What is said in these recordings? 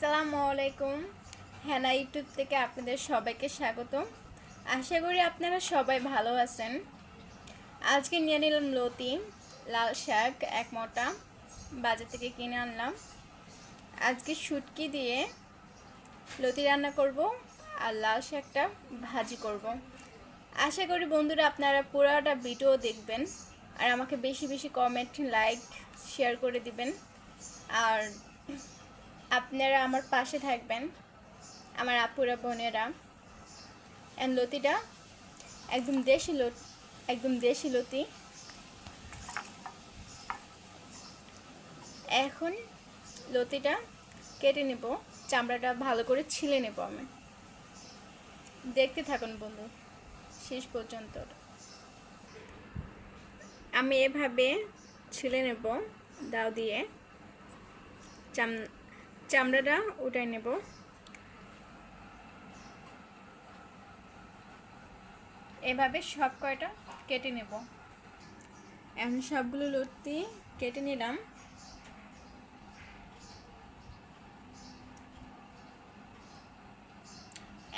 আসসালামু আলাইকুম। হ্যানা ইউটিউব থেকে আপনাদের সবাইকে স্বাগত। আশা করি আপনারা সবাই ভালো আছেন। আজকে নিয়ে নিলাম লতি, লাল শাক এক মোটা, বাজার থেকে কিনে আনলাম। আজকে শুটকি দিয়ে লতি রান্না করব আর লাল শাকটা ভাজি করব। আশা করি বন্ধুরা আপনারা পুরোটা ভিডিও দেখবেন আর আমাকে বেশি বেশি কমেন্ট, লাইক, শেয়ার করে দিবেন। আর আপনারা আমার পাশে থাকবেন, আমার আপুরা বোনেরা। লতিটা একদম দেশি লতি। এখন লতিটা কেটে নেব, চামড়াটা ভালো করে ছিলে নেব আমি। দেখতে থাকুন বন্ধু শেষ পর্যন্ত। আমি এভাবে ছিলে নেব দাও দিয়ে, চামড়াটা উঠাই নেব। এভাবে সব কয়টা কেটে নেব। এখন সবগুলো লতি কেটে নিলাম।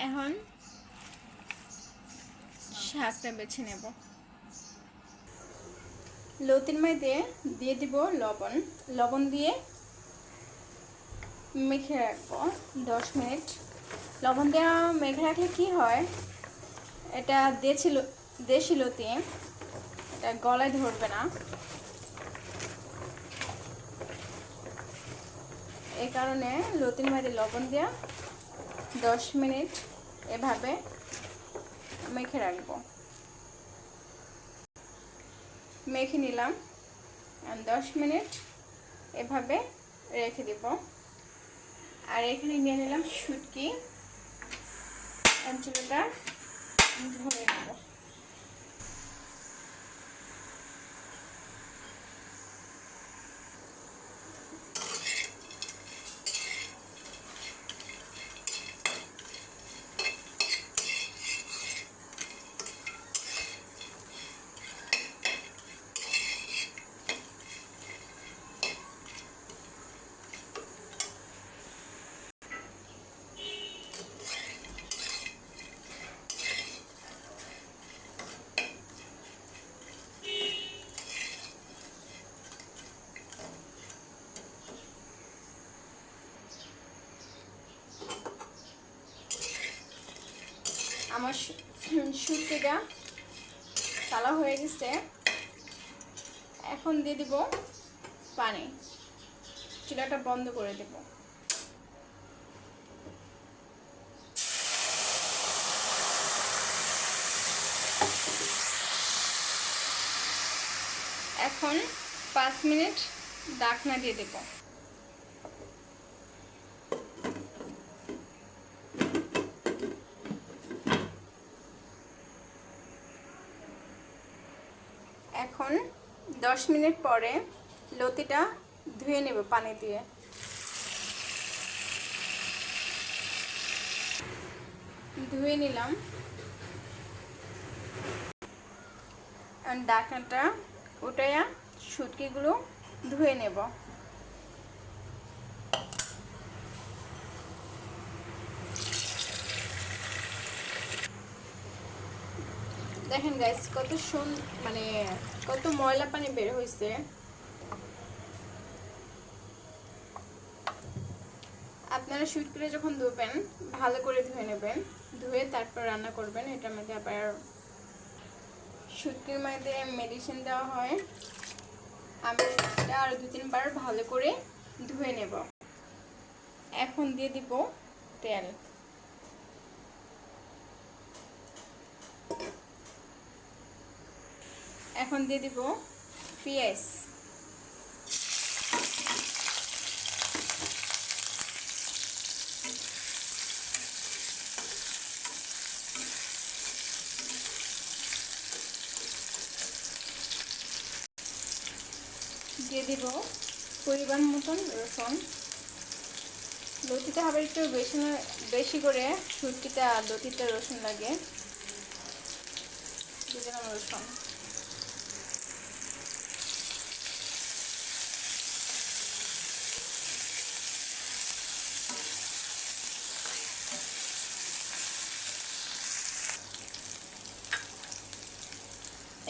এখন শাকটা বেছে নেব। লতির মধ্যে দিয়ে দিব লবণ দিয়ে মেখে রাখবো 10 মিনিট। লবণ দেওয়া মেখে রাখলে কি হয়, এটা দেশি লতি, এটা গলায় ধরবে না। এই কারণে লতির মধ্যে লবণ দেওয়া 10 মিনিট এভাবে মেখে রাখবো। মেখে নিলাম, 10 মিনিট এভাবে রেখে দিব। আর এখানে নিয়ে নিলাম শুটকি, চুলাটা ধরে নেব। আমার শুটকিটা কালা হয়ে গেছে। এখন দিয়ে দিব পানি, চুলাটা বন্ধ করে দেব। এখন 5 মিনিট ঢাকনা দিয়ে দেব। এখন 10 মিনিট পরে লতিটা ধুয়ে নেব পানি দিয়ে। ধুয়ে নিলাম, ঢাকনাটা উঠাইয়া শুটকিগুলো ধুয়ে নেব। দেখেন গাইস কত ময়লা পানি বের হয়েছে। আপনারা শুটকিটা যখন ধুবেন ভালো করে ধুয়ে নেবেন, ধুয়ে তারপর রান্না করবেন। এটার মধ্যে আবার শুটকির মধ্যে মেডিসিন দেওয়া হয়। আমি শুটকিটা আরো 2-3 বার ভালো করে ধুয়ে নেব। এখন দিয়ে দিব তেল। এখন দিয়ে দিব পেঁয়াজ। দিয়ে দিব পরিমাণ মতন রসুন। লতিটা আবার একটু বেশি করে শুটকিটা লতিটা রসুন লাগে। দিয়ে দিলাম রসুন।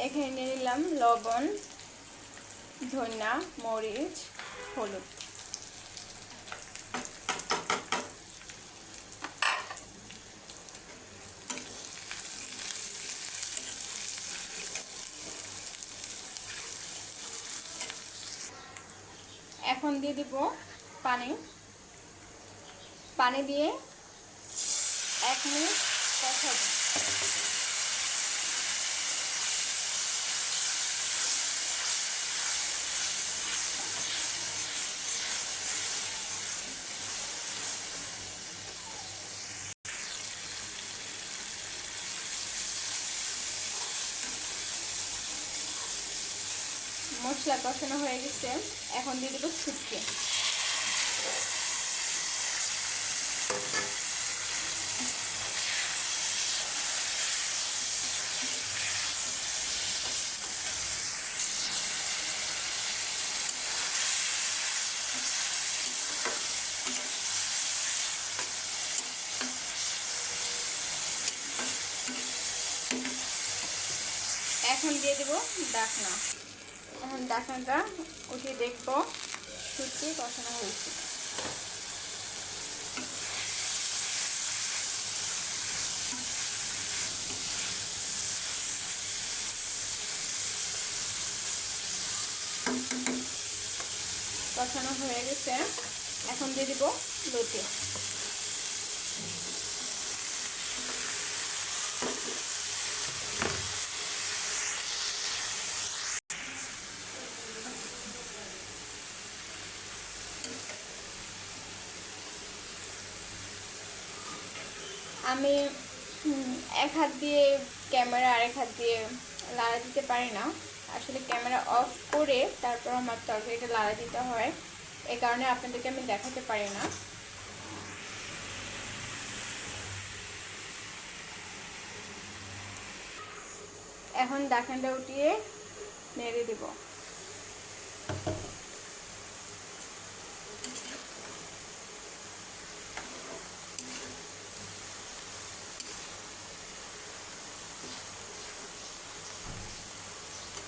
এখানে নিয়ে নিলাম লবণ, ধনিয়া, মরিচ, হলুদ। এখন দিয়ে দিব পানি। পানি দিয়ে 1 মিনিট কষাবো। মশলা কষানো হয়ে গেছে, এখন দিয়ে দেবো শুটকি। এখন দিয়ে দেবো ডাকনা। এখন ডাকনাটা উঠিয়ে দেখবো শুটকি কষানো হয়েছে। কষানো হয়ে গেছে, এখন দিয়ে দিব লতি। আমি এক হাত দিয়ে ক্যামেরা আর এক হাত দিয়ে লাড়া দিতে পারি না। আসলে ক্যামেরা অফ করে তারপর আমার তরকারিটা লাড়া দিতে হয়, এই কারণে আপনাদেরকে আমি দেখাতে পারি না। এখন ঢাকনাটা উঠিয়ে নেড়ে দেব।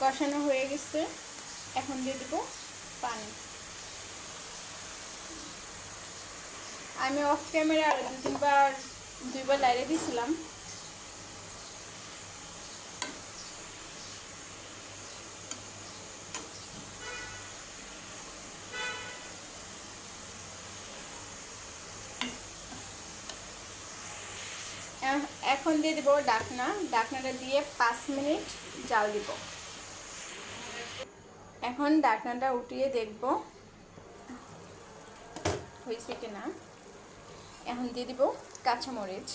কষানো হয়ে গেছে, এখন দিয়ে দেব পানি। আমি অফ ক্যামেরা 2-3বার লাইরে দিয়েছিলাম। এখন দিয়ে দেবো ডাকনা। ডাকনাটা দিয়ে 5 মিনিট জাল দিব। এখন ডাকনাটা উঠিয়ে দেখব হয়েছে কিনা। এখন দিয়ে দিব কাঁচামরিচ।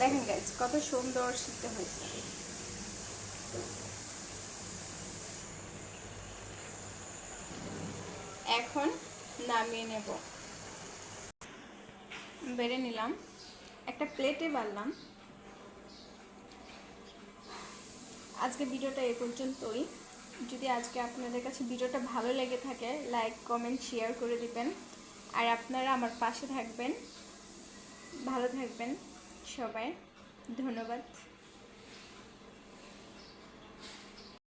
দেখেন গাইস কত সুন্দর সিদ্ধ হয়েছে। এখন নামিয়ে নেব। বেড়ে নিলাম, একটা প্লেটে বাড়লাম। আজকে ভিডিওটা এই পর্যন্তই। যদি আজকে আপনাদের কাছে ভিডিওটা ভালো লেগে থাকে, লাইক কমেন্ট শেয়ার করে দিবেন। আর আপনারা আমার পাশে থাকবেন। ভালো থাকবেন সবাই। ধন্যবাদ।